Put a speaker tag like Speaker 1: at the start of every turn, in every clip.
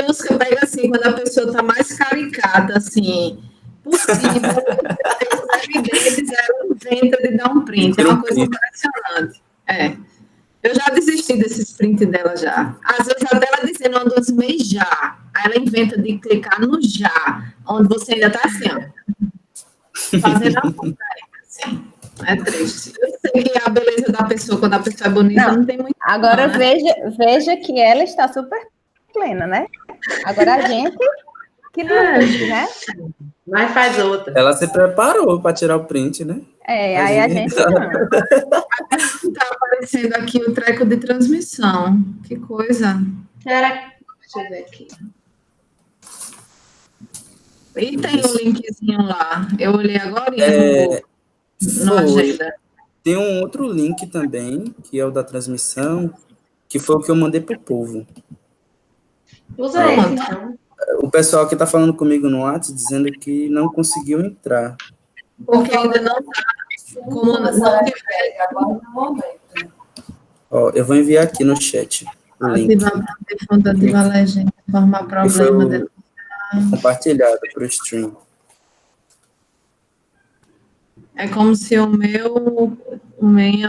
Speaker 1: Busca pega assim, quando a pessoa está mais caricata, assim, possível, evidentes, ela inventa de dar um print. É uma coisa impressionante. É. Eu já desisti desses prints dela já. Às vezes até ela dizendo uma das meses já. Aí ela inventa de clicar no já, onde você ainda está assim, ó, fazendo a ponta, assim. É triste. Eu sei que a beleza da pessoa, quando a pessoa é bonita, não tem muito.
Speaker 2: Agora
Speaker 1: não, né?
Speaker 2: veja que ela está super plena, né? Agora a gente que não vive, né?
Speaker 3: Mas faz outra.
Speaker 4: Ela se preparou para tirar o print, né?
Speaker 2: Aí a gente não.
Speaker 1: Tá aparecendo aqui o treco de transmissão. Que coisa.
Speaker 3: Deixa eu ver aqui.
Speaker 1: E tem o linkzinho lá. Eu olhei agora no agenda.
Speaker 4: Tem um outro link também, que é o da transmissão, que foi o que eu mandei pro povo.
Speaker 3: Usa esse, então.
Speaker 4: O pessoal que tá falando comigo no WhatsApp dizendo que não conseguiu entrar.
Speaker 1: Porque ainda não tá. Como não tiver.
Speaker 4: Ó, eu vou enviar aqui no chat o link.
Speaker 1: Ativa a legenda, formar problema.
Speaker 4: Compartilhado para o stream.
Speaker 1: É como se a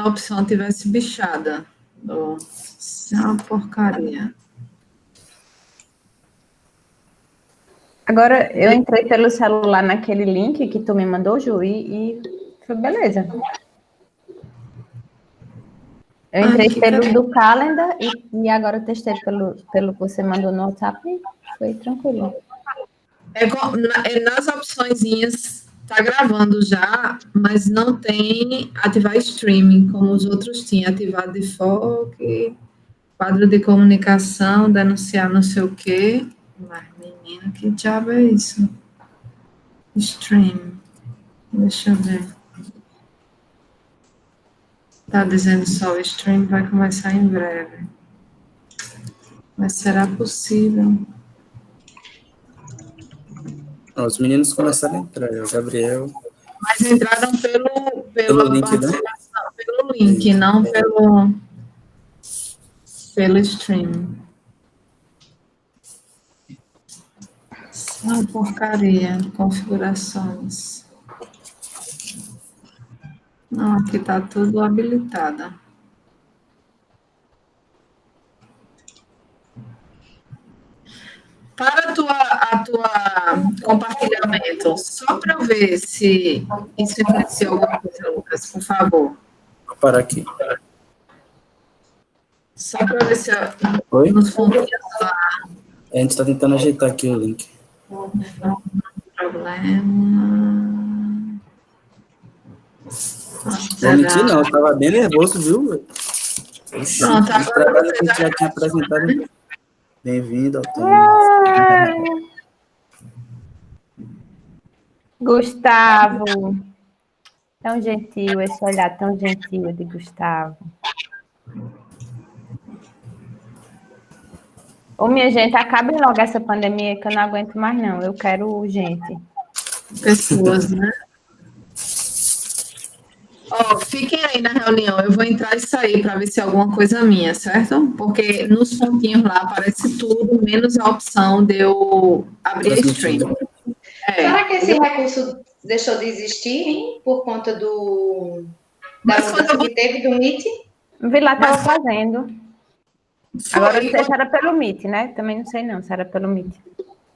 Speaker 1: opção tivesse bichada. Isso é uma porcaria.
Speaker 2: Agora, eu entrei pelo celular naquele link que tu me mandou, Ju, e foi beleza. Eu entrei pelo do Calendar e agora eu testei pelo que você mandou no WhatsApp e foi tranquilo.
Speaker 1: Nas opçõezinhas, tá gravando já, mas não tem ativar streaming, como os outros tinham. Ativar default, quadro de comunicação, denunciar não sei o quê. Mas, menina, que diabo é isso? Stream. Deixa eu ver. Tá dizendo só o stream vai começar em breve. Mas será possível?
Speaker 4: Os meninos começaram a entrar, o Gabriel.
Speaker 1: Mas entraram
Speaker 4: pelo link, né?
Speaker 1: Pelo link, não pelo stream. Uma porcaria de configurações. Não, aqui está tudo habilitado. Para a tua compartilhamento, só para eu ver se isso influenciou alguma coisa, Lucas, por favor.
Speaker 4: Vou parar aqui.
Speaker 1: Só para ver se
Speaker 4: Oi?
Speaker 1: nos fundinhos lá.
Speaker 4: A gente está tentando ajeitar aqui o link.
Speaker 1: Não tem problema.
Speaker 4: Vou mentir, não. Eu estava bem nervoso, viu?
Speaker 1: Pronto, agora você
Speaker 4: já tinha apresentado. Bem-vindo ao
Speaker 2: Gustavo. Tão gentil, esse olhar tão gentil de Gustavo. Ô, minha gente, acabe logo essa pandemia que eu não aguento mais, não. Eu quero gente.
Speaker 1: Pessoas, né? Ó, fiquem aí na reunião. Eu vou entrar e sair para ver se é alguma coisa minha, certo? Porque nos pontinhos lá aparece tudo, menos a opção de eu abrir a stream.
Speaker 3: Será que esse recurso deixou de existir, hein? Por conta da mudança que teve do Meet?
Speaker 2: Vi lá, estava fazendo. Agora não sei se era pelo Meet, né? Também não sei não se era pelo Meet.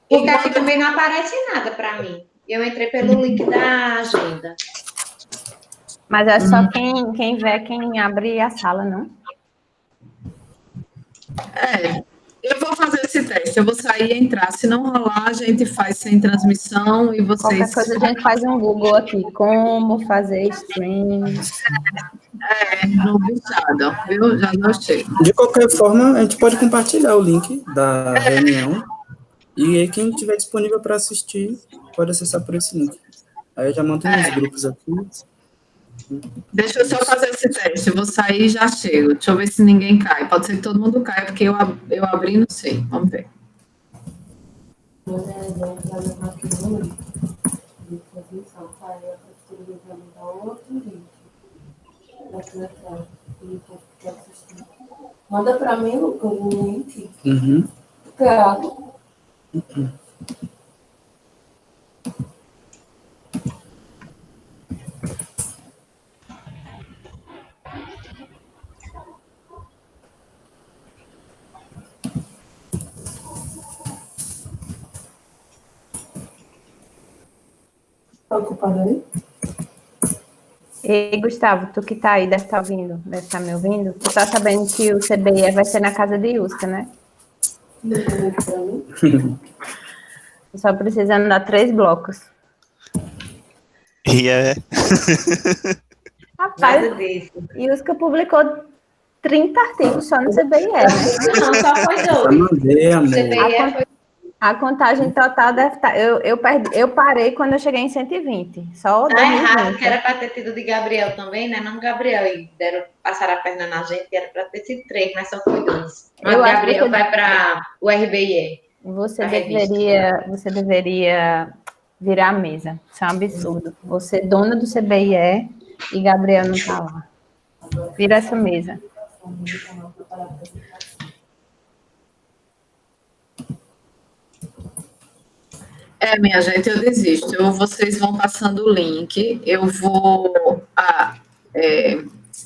Speaker 3: Porque aqui também não aparece nada para mim. Eu entrei pelo link da agenda.
Speaker 2: Mas é só quem vê, quem abre a sala, não?
Speaker 1: Eu vou fazer esse teste. Eu vou sair e entrar. Se não rolar, a gente faz sem transmissão e vocês...
Speaker 2: Qualquer coisa a gente faz um Google aqui. Como fazer stream.
Speaker 1: No bichado, viu? Já gostei.
Speaker 4: De qualquer forma, a gente pode compartilhar o link da reunião. E aí, quem estiver disponível para assistir, pode acessar por esse link. Aí eu já mando nos grupos aqui.
Speaker 1: Deixa eu só fazer esse teste. Eu vou sair e já chego. Deixa eu ver se ninguém cai. Pode ser que todo mundo caia, porque eu abri e não sei. Vamos ver.
Speaker 5: Manda para mim, Lucas, o link.
Speaker 4: Uhum.
Speaker 5: Claro. Tá ocupado aí?
Speaker 2: Ei, Gustavo, tu que tá aí, deve estar ouvindo, deve estar me ouvindo. Tu tá sabendo que o CBE vai ser na casa de Usca, né?
Speaker 5: Manda o link para mim.
Speaker 2: Tu só precisa andar 3 blocos.
Speaker 6: E é.
Speaker 2: Rapaz,
Speaker 3: Nada disso.
Speaker 2: Usca publicou 30 artigos só no CBE, né?
Speaker 3: Não, só foi
Speaker 4: Já
Speaker 3: 2.
Speaker 4: mandei,
Speaker 3: O
Speaker 4: amor.
Speaker 3: CBE foi
Speaker 2: A contagem total deve estar... Eu parei quando eu cheguei em 120, só
Speaker 3: tá errado,
Speaker 2: 2020.
Speaker 3: que era para ter tido de Gabriel também, né? Não Gabriel, e passaram a perna na gente, era para ter sido 3, mas só foi 2. Mas
Speaker 2: Eu acho que
Speaker 3: Gabriel
Speaker 2: você-
Speaker 3: vai para o RBIE.
Speaker 2: Você
Speaker 3: A revista.
Speaker 2: deveria virar a mesa. Isso é um absurdo. Você é dona do CBIE e Gabriel não tá lá. Vira essa mesa.
Speaker 1: Minha gente, eu desisto. Vocês vão passando o link, eu vou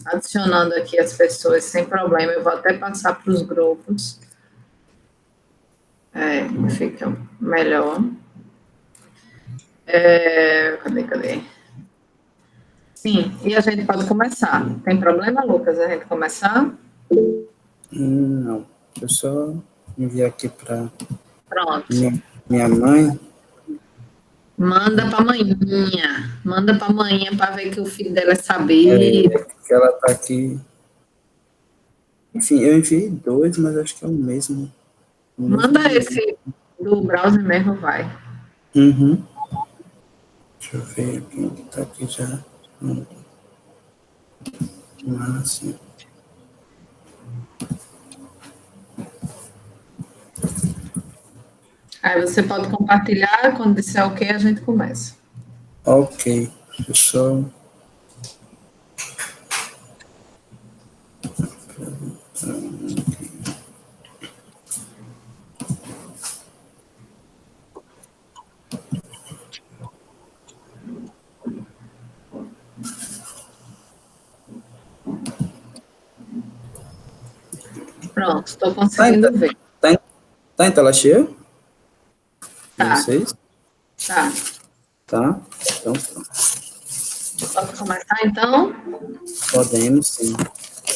Speaker 1: adicionando aqui as pessoas sem problema, eu vou até passar para os grupos. Fica melhor. Cadê? Sim, e a gente pode começar. Tem problema, Lucas, a gente começar?
Speaker 4: Não, eu só enviar aqui para
Speaker 1: Pronto.
Speaker 4: minha mãe.
Speaker 1: Manda para a manhinha para ver que o filho dela é sabido.
Speaker 4: Que ela tá aqui. Enfim, eu enviei 2, mas acho que é o mesmo.
Speaker 1: Manda esse do browser mesmo, vai.
Speaker 4: Uhum. Deixa eu ver quem tá aqui já. Márcia.
Speaker 1: Aí você pode compartilhar, quando disser ok, a gente começa.
Speaker 4: Ok, só.
Speaker 1: Pronto, estou conseguindo ver.
Speaker 4: Tá em tela cheia?
Speaker 1: Tá.
Speaker 4: Vocês?
Speaker 1: Tá.
Speaker 4: Tá? Então, pronto.
Speaker 1: Pode começar, então?
Speaker 4: Podemos, sim.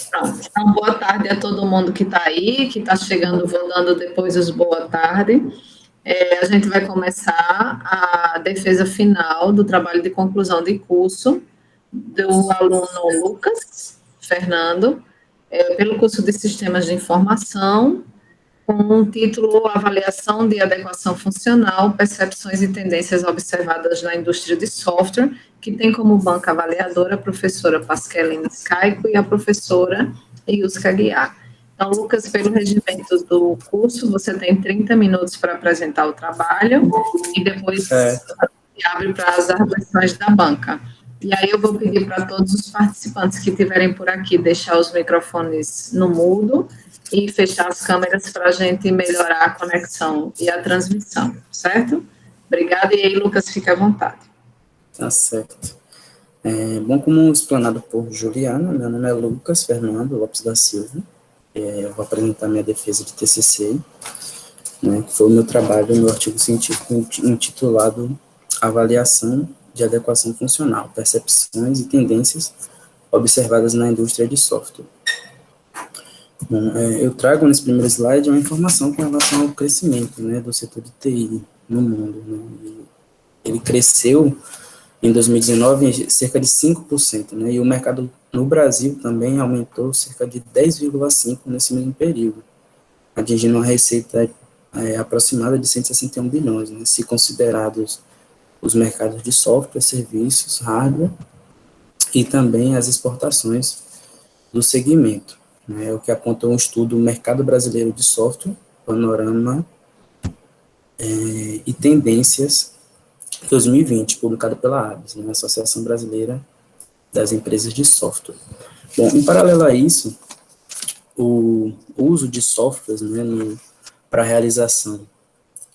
Speaker 1: Pronto. Então, boa tarde a todo mundo que está aí, que está chegando, vou dando depois os boa tarde. A gente vai começar a defesa final do trabalho de conclusão de curso do aluno Lucas Fernando, pelo curso de Sistemas de Informação, com o título Avaliação de Adequação Funcional, Percepções e Tendências Observadas na Indústria de Software, que tem como banca avaliadora a professora Pasqualine Scaico e a professora Yuska Guiar. Então, Lucas, pelo regimento do curso, você tem 30 minutos para apresentar o trabalho e depois se abre para as arguições da banca. E aí eu vou pedir para todos os participantes que estiverem por aqui deixar os microfones no mudo e fechar as câmeras para a gente melhorar a conexão e a transmissão, certo? Obrigada, e aí, Lucas, fica à vontade.
Speaker 4: Tá certo. Bom, como explanado por Juliana, meu nome é Lucas Fernando Lopes da Silva. Eu vou apresentar minha defesa de TCC, né, que foi o meu trabalho, meu artigo científico intitulado Avaliação de Adequação Funcional, Percepções e Tendências Observadas na Indústria de Software. Bom, eu trago nesse primeiro slide uma informação com relação ao crescimento, né, do setor de TI no mundo. Né, ele cresceu em 2019 em cerca de 5%, né, e o mercado no Brasil também aumentou cerca de 10,5% nesse mesmo período, atingindo uma receita aproximada de 161 bilhões, né, se considerados os mercados de software, serviços, hardware e também as exportações do segmento, né, o que apontou um estudo do Mercado Brasileiro de Software, Panorama e Tendências 2020, publicado pela ABS, né, Associação Brasileira das Empresas de Software. Bom, em paralelo a isso, o uso de softwares, né, para a realização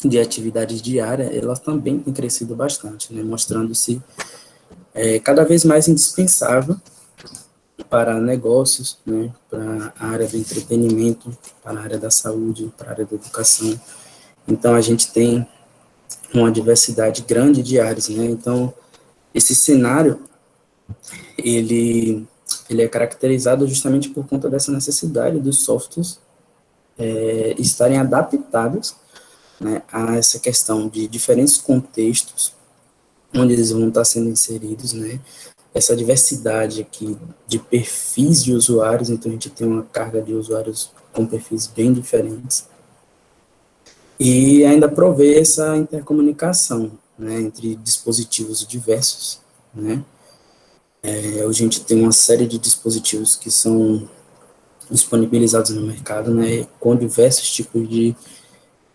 Speaker 4: de atividades diárias, elas também têm crescido bastante, né, mostrando-se cada vez mais indispensável para negócios, né, para a área do entretenimento, para a área da saúde, para a área da educação. Então, a gente tem uma diversidade grande de áreas, né, então, esse cenário, ele é caracterizado justamente por conta dessa necessidade dos softwares estarem adaptados, né, a essa questão de diferentes contextos onde eles vão estar sendo inseridos, né, essa diversidade aqui de perfis de usuários, então a gente tem uma carga de usuários com perfis bem diferentes, e ainda prover essa intercomunicação, né, entre dispositivos diversos, né. Hoje a gente tem uma série de dispositivos que são disponibilizados no mercado, né, com diversos tipos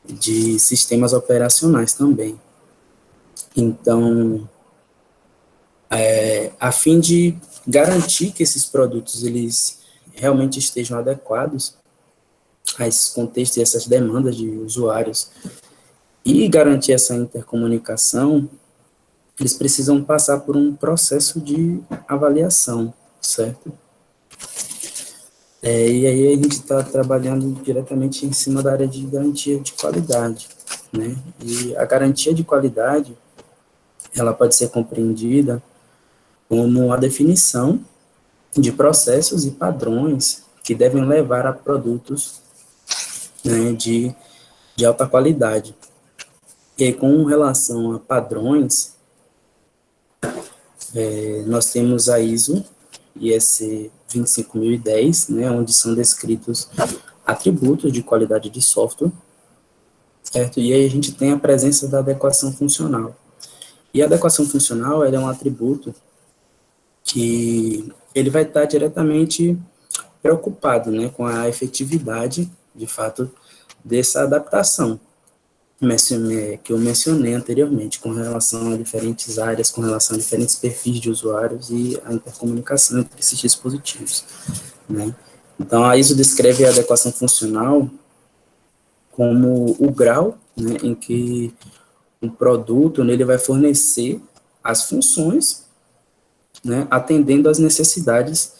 Speaker 4: de sistemas operacionais também. Então, a fim de garantir que esses produtos eles realmente estejam adequados a esses contextos e essas demandas de usuários e garantir essa intercomunicação, eles precisam passar por um processo de avaliação, certo? E aí a gente está trabalhando diretamente em cima da área de garantia de qualidade, né? E a garantia de qualidade, ela pode ser compreendida como a definição de processos e padrões que devem levar a produtos, né, de alta qualidade. E aí, com relação a padrões, nós temos a ISO IEC 25010, né, onde são descritos atributos de qualidade de software, certo? E aí a gente tem a presença da adequação funcional. E a adequação funcional, ela é um atributo que ele vai estar diretamente preocupado, né, com a efetividade, de fato, dessa adaptação que eu mencionei anteriormente, com relação a diferentes áreas, com relação a diferentes perfis de usuários e a intercomunicação entre esses dispositivos, né. Então, a ISO descreve a adequação funcional como o grau, né, em que um produto nele vai fornecer as funções, né, atendendo às necessidades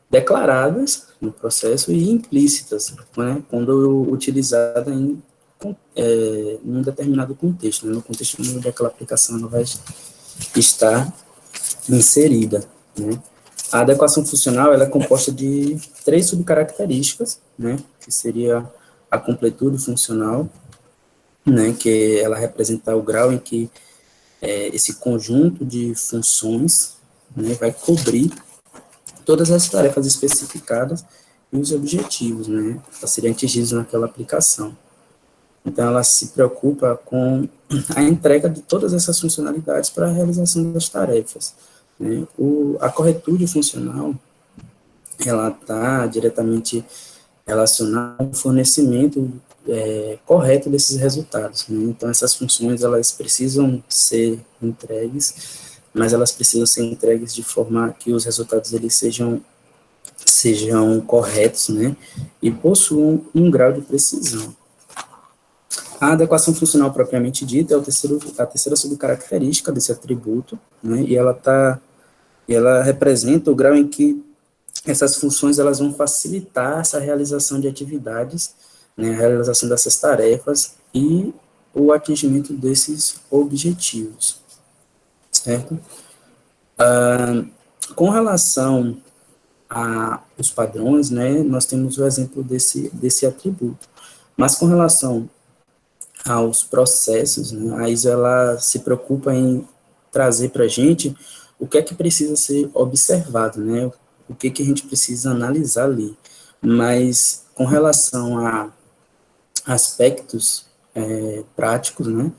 Speaker 4: declaradas no processo e implícitas, né, quando utilizada em um determinado contexto, né, no contexto onde aquela aplicação ela vai estar inserida, né. A adequação funcional ela é composta de 3 subcaracterísticas, né, que seria a completude funcional, né, que ela representa o grau em que esse conjunto de funções, né, vai cobrir todas as tarefas especificadas e os objetivos, né, a serem atingidos naquela aplicação. Então, ela se preocupa com a entrega de todas essas funcionalidades para a realização das tarefas, né. A corretude funcional, ela está diretamente relacionada ao fornecimento correto desses resultados, né. Então, essas funções, elas precisam ser entregues, mas elas precisam ser entregues de forma que os resultados eles sejam corretos, né, e possuam um grau de precisão. A adequação funcional propriamente dita é a terceira subcaracterística desse atributo, né, e ela representa o grau em que essas funções elas vão facilitar essa realização de atividades, né, a realização dessas tarefas e o atingimento desses objetivos, certo? Com relação aos padrões, né, nós temos o exemplo desse atributo, mas com relação aos processos, né, a ISO ela se preocupa em trazer para a gente o que é que precisa ser observado, né, o que a gente precisa analisar ali, mas com relação a aspectos práticos, né,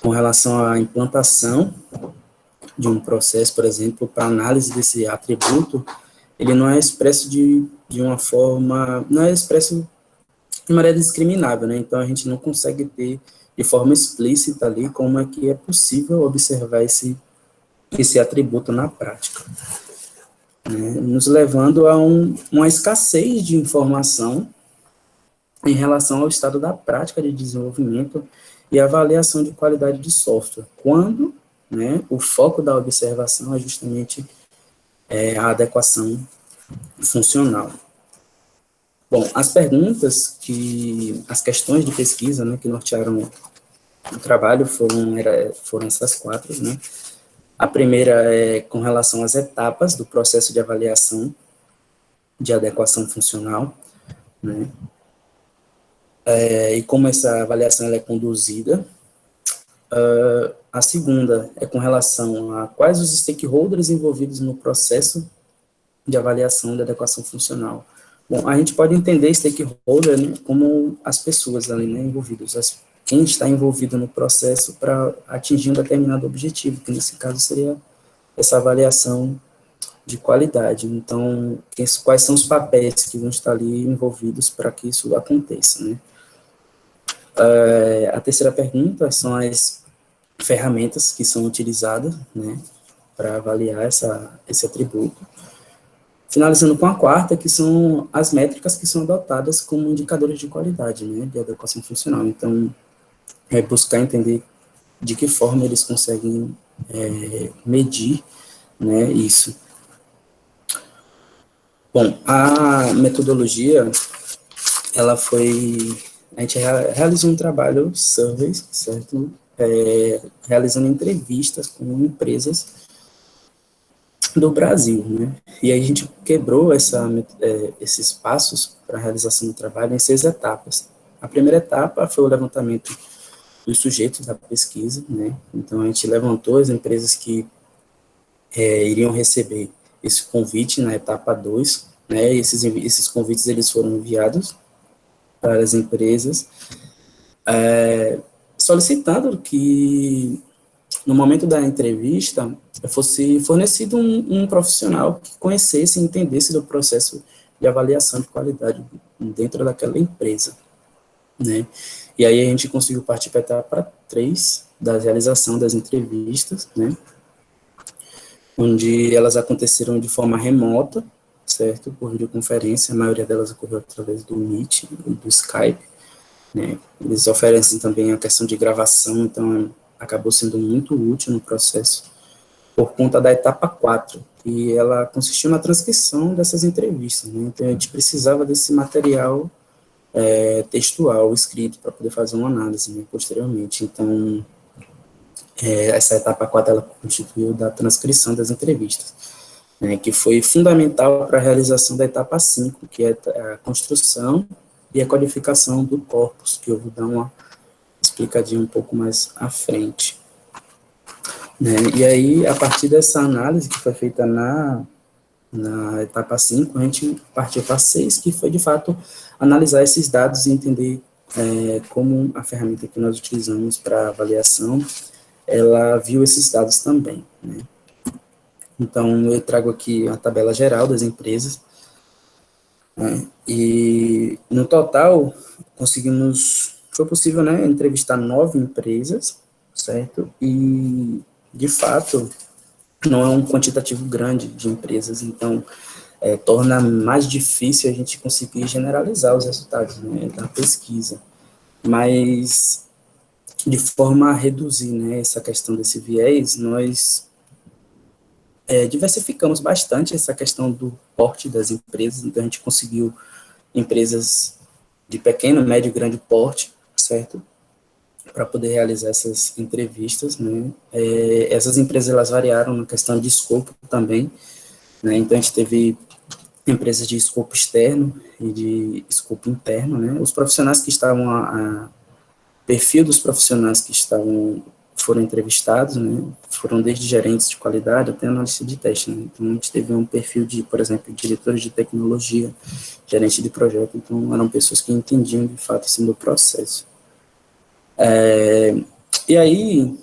Speaker 4: com relação à implantação de um processo, por exemplo, para análise desse atributo, ele não é expresso de uma forma, não é expresso de maneira discriminável, né? Então, a gente não consegue ter de forma explícita ali como é que é possível observar esse atributo na prática. né, nos levando a uma escassez de informação em relação ao estado da prática de desenvolvimento e avaliação de qualidade de software, quando, né, o foco da observação é justamente a adequação funcional. Bom, as questões de pesquisa, né, que nortearam o trabalho foram essas 4, né. A primeira é com relação às etapas do processo de avaliação de adequação funcional, né, e como essa avaliação ela é conduzida. A segunda é com relação a quais os stakeholders envolvidos no processo de avaliação de adequação funcional. Bom, a gente pode entender stakeholder, né, como as pessoas ali, né, envolvidas, quem está envolvido no processo para atingir um determinado objetivo, que nesse caso seria essa avaliação de qualidade. Então, quais são os papéis que vão estar ali envolvidos para que isso aconteça, né? A terceira pergunta são as ferramentas que são utilizadas, né, para avaliar esse atributo. Finalizando com a quarta, que são as métricas que são adotadas como indicadores de qualidade, né, de adequação funcional. Então, é buscar entender de que forma eles conseguem medir, né, isso. Bom, a metodologia, a gente realizou um trabalho survey, certo? Realizando entrevistas com empresas do Brasil, né? E aí a gente quebrou esses passos para a realização do trabalho em 6 etapas. A primeira etapa foi o levantamento dos sujeitos da pesquisa, né? Então a gente levantou as empresas que iriam receber esse convite na etapa 2, né? Esses convites eles foram enviados para as empresas, solicitando que, no momento da entrevista, fosse fornecido um profissional que conhecesse e entendesse do processo de avaliação de qualidade dentro daquela empresa, né? E aí a gente conseguiu partir para a etapa 3, da realização das entrevistas, né? Onde elas aconteceram de forma remota, certo? Por videoconferência, a maioria delas ocorreu através do Meet e do Skype, né? Eles oferecem também a questão de gravação, então acabou sendo muito útil no processo, por conta da etapa 4, e ela consistiu na transcrição dessas entrevistas, né? Então a gente precisava desse material textual, escrito, para poder fazer uma análise, né, posteriormente. Então, essa etapa 4, ela constituiu da transcrição das entrevistas, né, que foi fundamental para a realização da etapa 5, que é a construção e a codificação do corpus, que eu vou dar uma explicadinha um pouco mais à frente, né. E aí, a partir dessa análise que foi feita na etapa 5, a gente partiu para 6, que foi, de fato, analisar esses dados e entender como a ferramenta que nós utilizamos para avaliação, ela viu esses dados também, né. Então, eu trago aqui a tabela geral das empresas, né, e, no total, foi possível, né, entrevistar 9 empresas, certo? E, de fato, não é um quantitativo grande de empresas, então torna mais difícil a gente conseguir generalizar os resultados, né, da pesquisa, mas de forma a reduzir, né, essa questão desse viés, nós diversificamos bastante essa questão do porte das empresas, então a gente conseguiu empresas de pequeno, médio e grande porte, certo? Para poder realizar essas entrevistas, né? Essas empresas, elas variaram na questão de escopo também, né? Então a gente teve empresas de escopo externo e de escopo interno, né? Os profissionais que estavam, perfil dos profissionais que foram entrevistados, né? Foram desde gerentes de qualidade até analista de teste, né? Então a gente teve um perfil de, por exemplo, diretores de tecnologia, gerente de projeto, então eram pessoas que entendiam de fato assim do processo. E aí,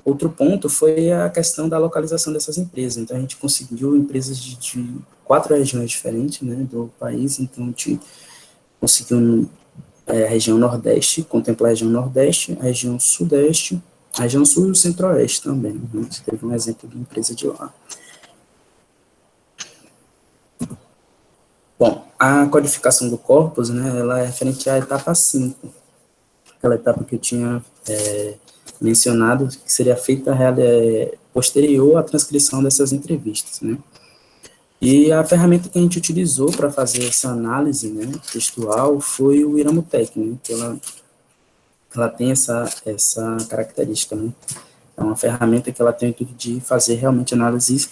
Speaker 4: outro ponto foi a questão da localização dessas empresas. Então, a gente conseguiu empresas de 4 regiões diferentes, né, do país. Então, a gente conseguiu a região Nordeste, contemplar a região Nordeste, a região Sudeste, a região Sul e o Centro-Oeste também. A gente teve um exemplo de empresa de lá. Bom, a codificação do corpus, né, ela é referente à etapa 5, aquela etapa que eu tinha mencionado, que seria feita posterior à transcrição dessas entrevistas, né. E a ferramenta que a gente utilizou para fazer essa análise, né, textual foi o Iramutec, né, que ela tem essa característica, né. É uma ferramenta que ela tem o intuito de fazer realmente análises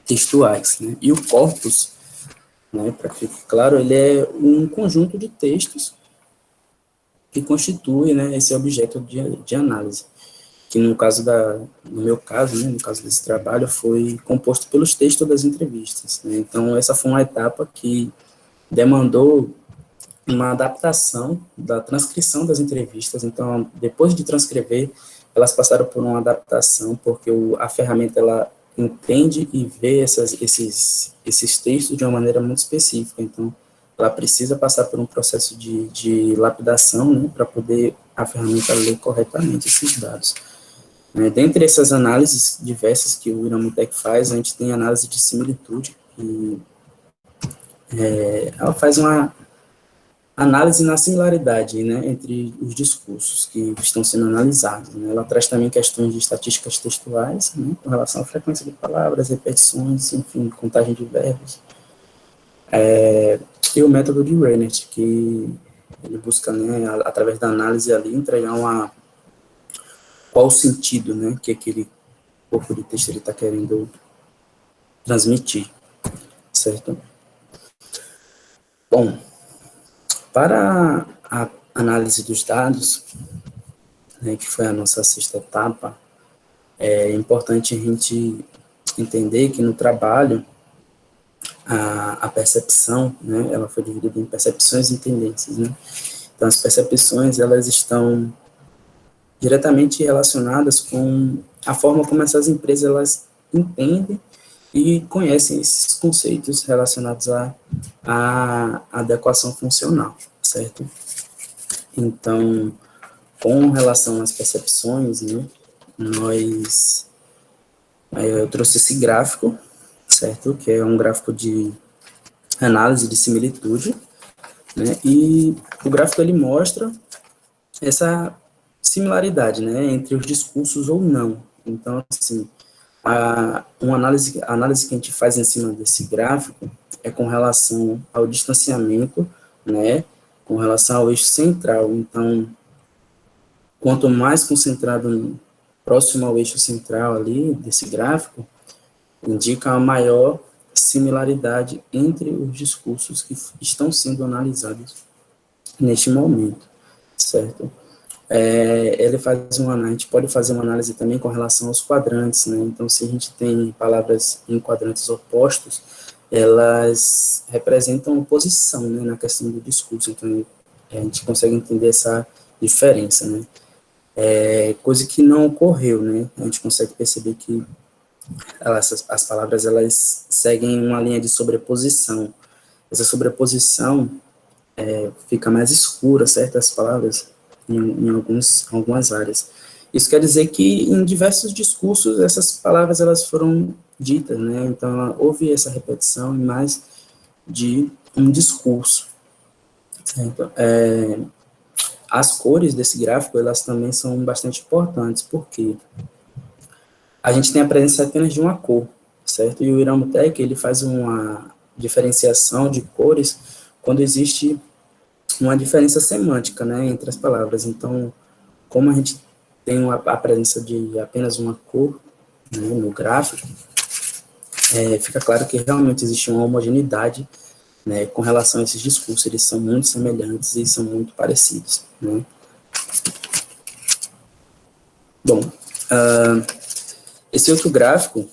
Speaker 4: textuais, né. E o corpus, né, para que fique claro, ele é um conjunto de textos que constitui, né, esse objeto de análise, que no meu caso, né, no caso desse trabalho, foi composto pelos textos das entrevistas, né. Então, essa foi uma etapa que demandou uma adaptação da transcrição das entrevistas. Então, depois de transcrever, elas passaram por uma adaptação, porque a ferramenta, ela entende e vê esses textos de uma maneira muito específica. Então, ela precisa passar por um processo de lapidação, né, para poder a ferramenta ler corretamente esses dados. Dentre essas análises diversas que o Iramutec faz, a gente tem análise de similitude, e ela faz uma análise na similaridade, né, entre os discursos que estão sendo analisados, né. Ela traz também questões de estatísticas textuais, né, com relação à frequência de palavras, repetições, enfim, contagem de verbos. E o método de Reinert, que ele busca, né, através da análise ali, entregar qual o sentido, né, que aquele corpo de texto ele está querendo transmitir, certo? Bom, para a análise dos dados, né, que foi a nossa sexta etapa, é importante a gente entender que no trabalho, a percepção, né, ela foi dividida em percepções e tendências, né? Então, as percepções, elas estão diretamente relacionadas com a forma como essas empresas, elas entendem e conhecem esses conceitos relacionados à adequação funcional, certo? Então, com relação às percepções, né, eu trouxe esse gráfico, certo? Que é um gráfico de análise de similitude, né? E o gráfico, ele mostra essa similaridade, né, entre os discursos ou não. Então, assim, a análise que a gente faz em cima desse gráfico é com relação ao distanciamento, né, com relação ao eixo central. Então, quanto mais concentrado próximo ao eixo central ali desse gráfico, indica a maior similaridade entre os discursos que estão sendo analisados neste momento, certo? A gente pode fazer uma análise também com relação aos quadrantes, né? Então, se a gente tem palavras em quadrantes opostos, elas representam oposição, né, na questão do discurso. Então, a gente consegue entender essa diferença, né? Coisa que não ocorreu, né? A gente consegue perceber que as palavras, elas seguem uma linha de sobreposição. Essa sobreposição fica mais escura, certas palavras, em algumas áreas. Isso quer dizer que em diversos discursos essas palavras, elas foram ditas, né? Então houve essa repetição em mais de um discurso. Então, as cores desse gráfico, elas também são bastante importantes, porque a gente tem a presença apenas de uma cor, certo? E o Iramutec, ele faz uma diferenciação de cores quando existe uma diferença semântica, né, entre as palavras. Então, como a gente tem a presença de apenas uma cor, né, no gráfico, fica claro que realmente existe uma homogeneidade, né, com relação a esses discursos. Eles são muito semelhantes e são muito parecidos, né. Bom, esse outro gráfico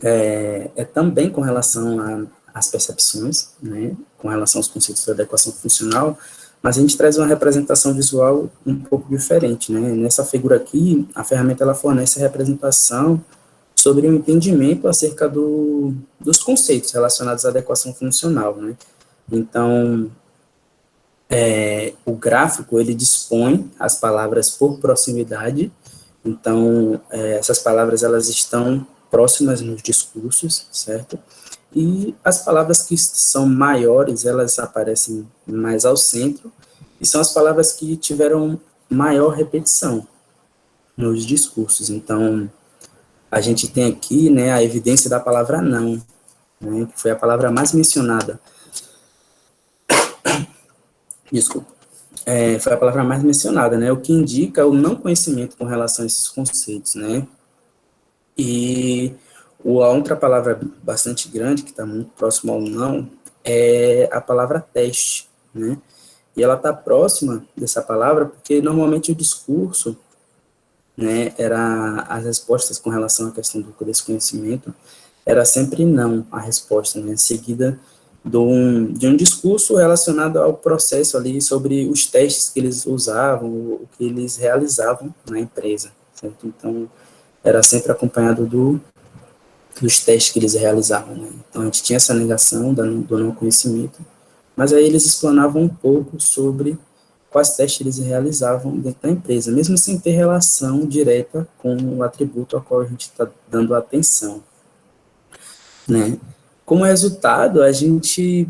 Speaker 4: é também com relação às percepções, né, com relação aos conceitos da adequação funcional, mas a gente traz uma representação visual um pouco diferente, né. Nessa figura aqui, a ferramenta, ela fornece a representação sobre o entendimento acerca dos conceitos relacionados à adequação funcional, né. Então, o gráfico, ele dispõe as palavras por proximidade. Então, essas palavras, elas estão próximas nos discursos, certo? E as palavras que são maiores, elas aparecem mais ao centro, e são as palavras que tiveram maior repetição nos discursos. Então, a gente tem aqui, né, a evidência da palavra não, né, que foi a palavra mais mencionada. Desculpa. Foi a palavra mais mencionada, né, o que indica o não conhecimento com relação a esses conceitos, né. E a outra palavra bastante grande, que está muito próxima ao não, é a palavra teste, né, e ela está próxima dessa palavra porque normalmente o discurso, né, as respostas com relação à questão do desconhecimento, era sempre não a resposta, né, seguida de um discurso relacionado ao processo ali sobre os testes que eles usavam, o que eles realizavam na empresa, certo? Então, era sempre acompanhado dos testes que eles realizavam, né? Então, a gente tinha essa negação do não conhecimento, mas aí eles explanavam um pouco sobre quais testes eles realizavam dentro da empresa, mesmo sem ter relação direta com o atributo ao qual a gente está dando atenção, né? Como resultado, a gente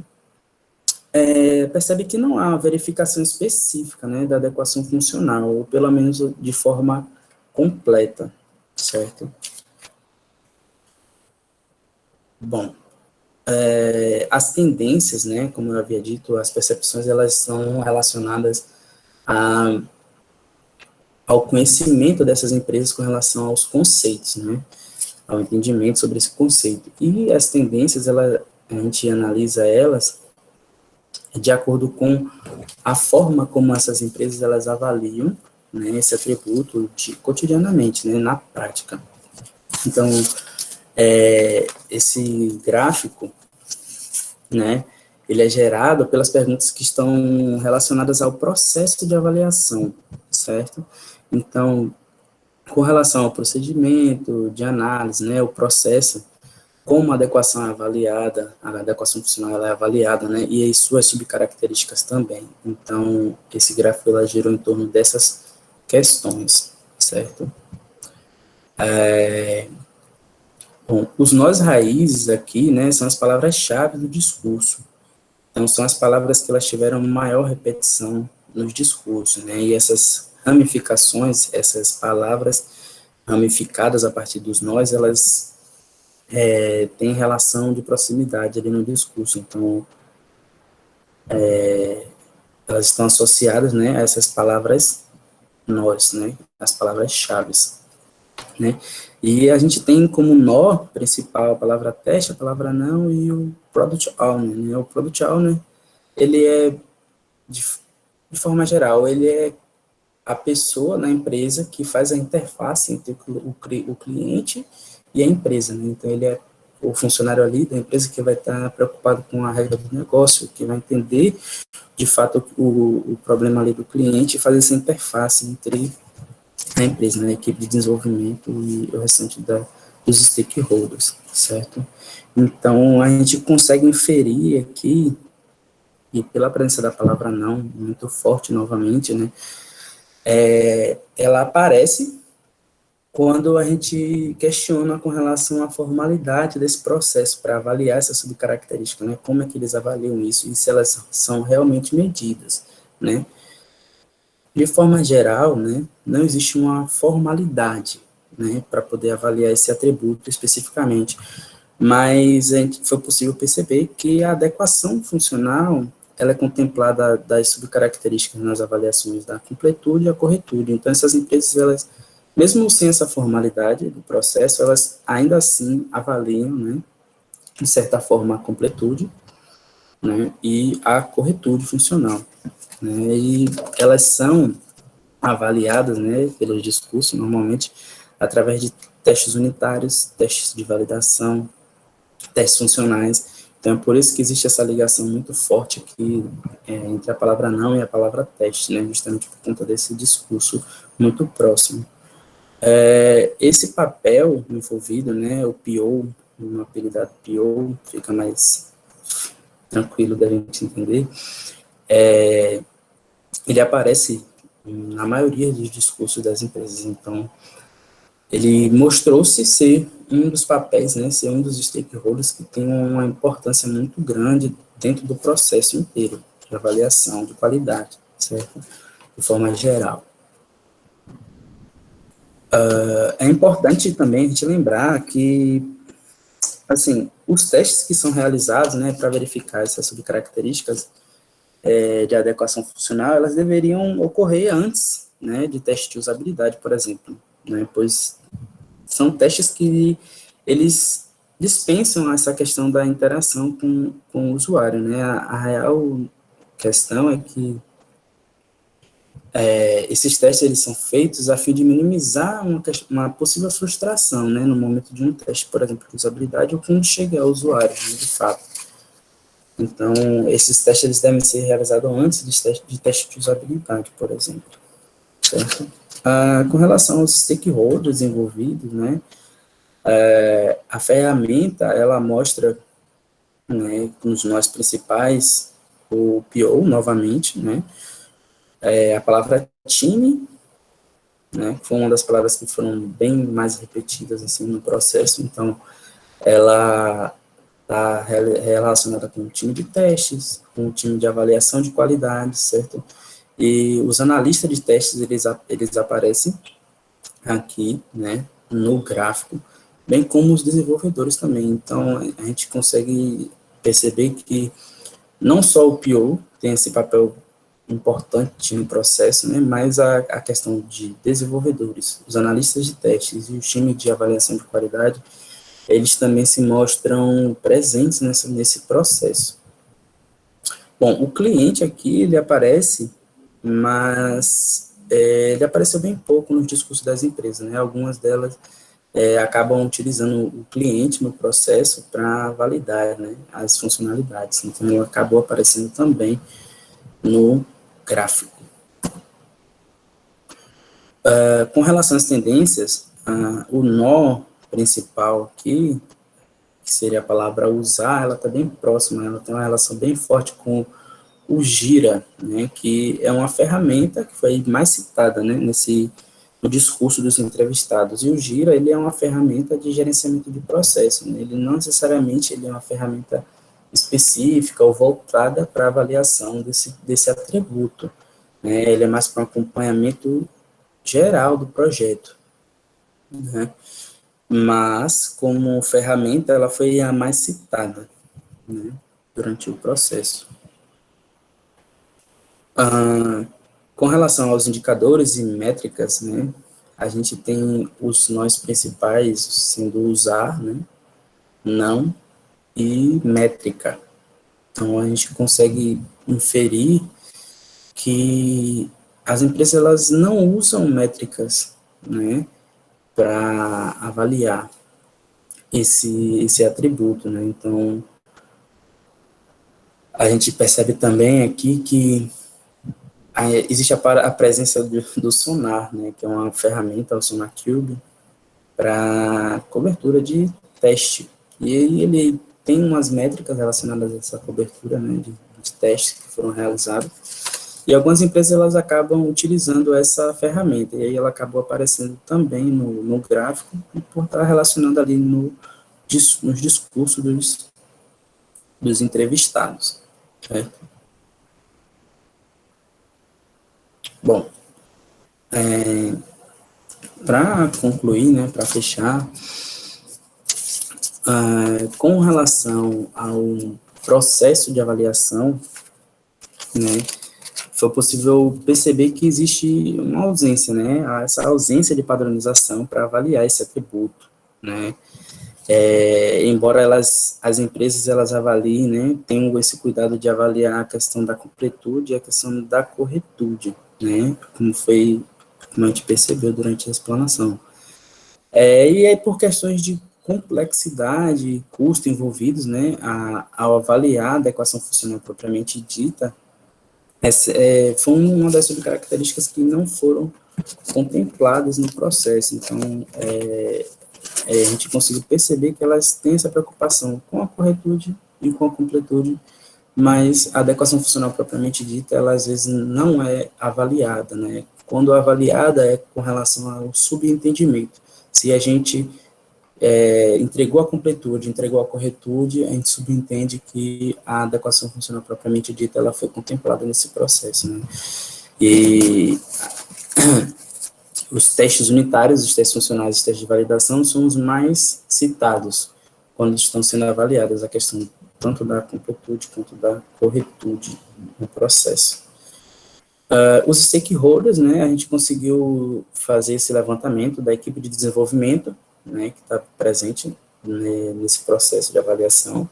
Speaker 4: percebe que não há uma verificação específica, né, da adequação funcional, ou pelo menos de forma completa, certo? Bom, as tendências, né, como eu havia dito, as percepções, elas são relacionadas ao conhecimento dessas empresas com relação aos conceitos, né, ao entendimento sobre esse conceito. E as tendências, a gente analisa elas de acordo com a forma como essas empresas elas avaliam, né, esse atributo cotidianamente, né, na prática. Então, esse gráfico, né, ele é gerado pelas perguntas que estão relacionadas ao processo de avaliação, certo? Então, com relação ao procedimento de análise, né, o processo, como a adequação é avaliada, a adequação funcional é avaliada, né, e as suas subcaracterísticas também. Então, esse gráfico ela girou em torno dessas questões, certo? Bom, os nós raízes aqui, né, são as palavras-chave do discurso. Então, são as palavras que elas tiveram maior repetição nos discursos, né, e essas ramificações, essas palavras ramificadas a partir dos nós, elas têm relação de proximidade ali no discurso. Então, elas estão associadas, né, a essas palavras nós, né, as palavras-chave, né, e a gente tem como nó principal a palavra teste, a palavra não e o product owner, né, o product owner, ele é, de forma geral, ele é a pessoa na empresa que faz a interface entre o cliente e a empresa, né, então ele é o funcionário ali da empresa que vai estar preocupado com a regra do negócio, que vai entender, de fato, o problema ali do cliente e fazer essa interface entre a empresa, né, a equipe de desenvolvimento e o restante dos stakeholders, certo? Então, a gente consegue inferir aqui, e pela presença da palavra não, muito forte novamente, né, ela aparece quando a gente questiona com relação à formalidade desse processo para avaliar essa subcaracterística, né, como é que eles avaliam isso e se elas são realmente medidas, né. De forma geral, né, não existe uma formalidade, né, para poder avaliar esse atributo especificamente, mas foi possível perceber que a adequação funcional ela é contemplada das subcaracterísticas nas avaliações da completude e a corretude. Então, essas empresas, elas, mesmo sem essa formalidade do processo, elas ainda assim avaliam, né, de certa forma, a completude, né, e a corretude funcional, né, e elas são avaliadas, né, pelos discursos, normalmente, através de testes unitários, testes de validação, testes funcionais. Então, é por isso que existe essa ligação muito forte aqui entre a palavra não e a palavra teste, né, justamente por conta desse discurso muito próximo. Esse papel envolvido, né, o PO, um apelidado PO, fica mais tranquilo da gente entender, ele aparece na maioria dos discursos das empresas. Então, ele mostrou-se ser um dos papéis, né, ser um dos stakeholders que tem uma importância muito grande dentro do processo inteiro de avaliação de qualidade, certo? De forma geral. É importante também a gente lembrar que, assim, os testes que são realizados, né, para verificar essas subcaracterísticas de adequação funcional, elas deveriam ocorrer antes, né, de teste de usabilidade, por exemplo, né, pois são testes que eles dispensam essa questão da interação com o usuário, né, a real questão é que esses testes eles são feitos a fim de minimizar uma possível frustração, né, no momento de um teste, por exemplo, de usabilidade, ou quando chega ao usuário, né, de fato. Então, esses testes eles devem ser realizados antes de teste de usabilidade, por exemplo. Certo? Com relação aos stakeholders envolvidos, né, a ferramenta, ela mostra, né, nos nós principais, o PO, novamente, né, a palavra time, né, foi uma das palavras que foram bem mais repetidas, assim, no processo, então, ela está relacionada com o time de testes, com o time de avaliação de qualidade, certo? E os analistas de testes, eles aparecem aqui, né, no gráfico, bem como os desenvolvedores também. Então, a gente consegue perceber que não só o PO tem esse papel importante no processo, né, mas a questão de desenvolvedores, os analistas de testes e o time de avaliação de qualidade, eles também se mostram presentes nesse processo. Bom, o cliente aqui, ele aparece, mas ele apareceu bem pouco nos discursos das empresas, né? Algumas delas acabam utilizando o cliente no processo para validar, né, as funcionalidades. Então, ele acabou aparecendo também no gráfico. Com relação às tendências, o nó principal aqui, que seria a palavra usar, ela está bem próxima, ela tem uma relação bem forte com o Gira, né, que é uma ferramenta que foi mais citada, né, no discurso dos entrevistados. E o Gira, ele é uma ferramenta de gerenciamento de processo, né, ele não necessariamente ele é uma ferramenta específica ou voltada para avaliação desse atributo, né, ele é mais para um acompanhamento geral do projeto, né, mas como ferramenta ela foi a mais citada, né, durante o processo. Com relação aos indicadores e métricas, né, a gente tem os nós principais sendo usar, né, não e métrica. Então, a gente consegue inferir que as empresas elas não usam métricas, né, para avaliar esse atributo, né. Então, a gente percebe também aqui que existe a presença do Sonar, né, que é uma ferramenta, o Sonar Cube, para cobertura de teste. E ele tem umas métricas relacionadas a essa cobertura, né, de testes que foram realizados. E algumas empresas elas acabam utilizando essa ferramenta, e aí ela acabou aparecendo também no gráfico, por estar relacionando ali nos discursos dos entrevistados, certo? Bom, para concluir, né, para fechar, com relação ao processo de avaliação, né, foi possível perceber que existe uma ausência, né, essa ausência de padronização para avaliar esse atributo, né, embora as empresas elas avaliem, né, tenham esse cuidado de avaliar a questão da completude e a questão da corretude, né, como a gente percebeu durante a explanação. E aí, por questões de complexidade e custo envolvidos, né, ao avaliar a adequação funcional propriamente dita, foi uma das subcaracterísticas que não foram contempladas no processo. Então, a gente conseguiu perceber que elas têm essa preocupação com a corretude e com a completude, mas a adequação funcional propriamente dita, ela às vezes não é avaliada, né? Quando avaliada é com relação ao subentendimento. Se a gente entregou a completude, entregou a corretude, a gente subentende que a adequação funcional propriamente dita, ela foi contemplada nesse processo, né? E os testes unitários, os testes funcionais e os testes de validação são os mais citados quando estão sendo avaliadas a questão tanto da completude quanto da corretude no processo. Os stakeholders, né, a gente conseguiu fazer esse levantamento da equipe de desenvolvimento, né, que está presente, né, nesse processo de avaliação,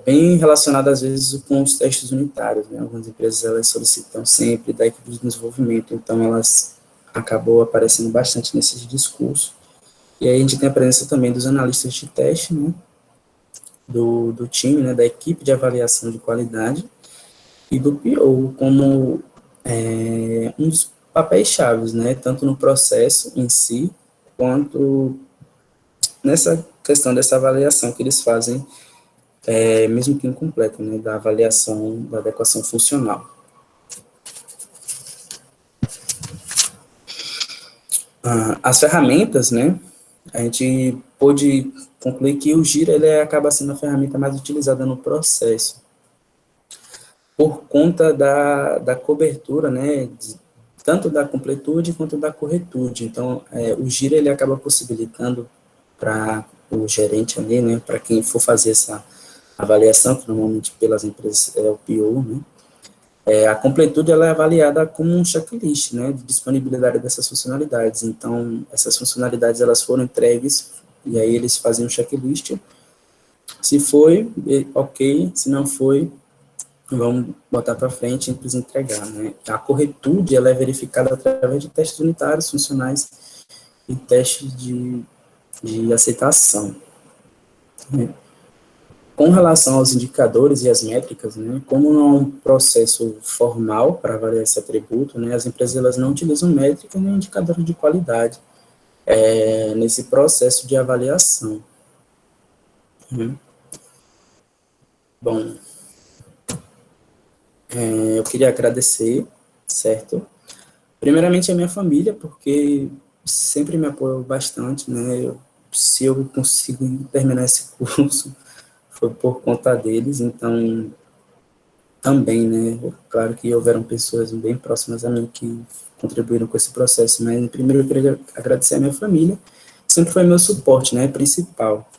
Speaker 4: bem relacionado às vezes com os testes unitários, né, algumas empresas elas solicitam sempre da equipe de desenvolvimento, então elas acabou aparecendo bastante nesse discurso, e aí a gente tem a presença também dos analistas de teste, né, do time, né, da equipe de avaliação de qualidade, e do PO como um dos papéis-chave, né, tanto no processo em si, quanto nessa questão dessa avaliação que eles fazem, mesmo que incompleta, né, da avaliação da adequação funcional. As ferramentas, né, a gente pôde concluir que o Gira ele acaba sendo a ferramenta mais utilizada no processo, por conta da cobertura, né, tanto da completude quanto da corretude. Então, o Gira ele acaba possibilitando para o gerente ali, né, para quem for fazer essa avaliação, que normalmente pelas empresas é o PO, né, a completude ela é avaliada como um checklist, né, de disponibilidade dessas funcionalidades. Então, essas funcionalidades elas foram entregues, e aí eles fazem um checklist. Se foi, ok, se não foi, vamos botar para frente e depois entregar, né. A corretude ela é verificada através de testes unitários, funcionais e testes de aceitação, né. Com relação aos indicadores e as métricas, né, como não é um processo formal para avaliar esse atributo, né, as empresas elas não utilizam métrica nem indicadores de qualidade nesse processo de avaliação. Bom, eu queria agradecer, certo? Primeiramente a minha família, porque sempre me apoiou bastante, né, se eu consigo terminar esse curso, foi por conta deles, então, também, né, claro que houveram pessoas bem próximas a mim que contribuíram com esse processo, mas primeiro eu queria agradecer a minha família, sempre foi meu suporte, né, principal.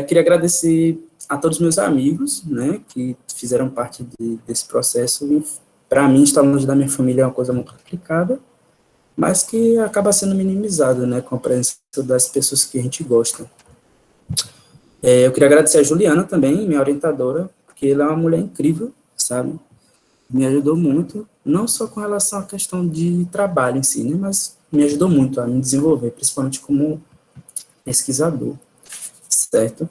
Speaker 4: Queria agradecer a todos os meus amigos, né, que fizeram parte desse processo, e para mim, estar longe da minha família é uma coisa muito complicada, mas que acaba sendo minimizada, né, com a presença das pessoas que a gente gosta. Eu queria agradecer a Juliana também, minha orientadora, porque ela é uma mulher incrível, sabe? Me ajudou muito, não só com relação à questão de trabalho em si, né, mas me ajudou muito a me desenvolver, principalmente como pesquisador, certo?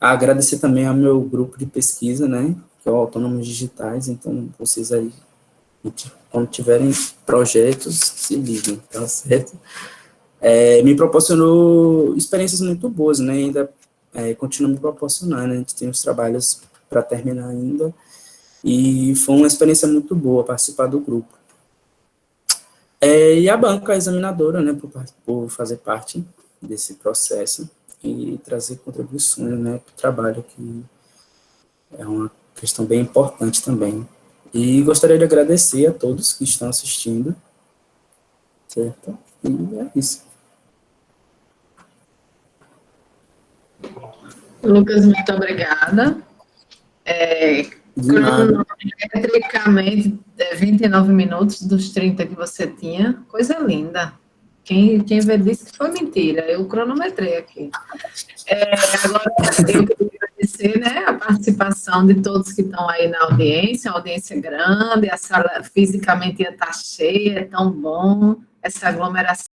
Speaker 4: Agradecer também ao meu grupo de pesquisa, né, que é o Autônomos Digitais, então vocês aí, quando tiverem projetos, se liguem, tá certo? Me proporcionou experiências muito boas, né, ainda continua me proporcionando, né, a gente tem os trabalhos para terminar ainda, e foi uma experiência muito boa participar do grupo. E a banca examinadora, né, por fazer parte desse processo e trazer contribuições, né, para o trabalho, que é uma questão bem importante também. E gostaria de agradecer a todos que estão assistindo, certo? E é isso.
Speaker 1: Lucas, muito obrigada. Cronometricamente, 29 minutos dos 30 que você tinha, coisa linda. Quem vê disse que foi mentira, eu cronometrei aqui. Agora, eu queria agradecer, né, a participação de todos que estão aí na audiência, a audiência grande, a sala fisicamente ia estar cheia, é tão bom, essa aglomeração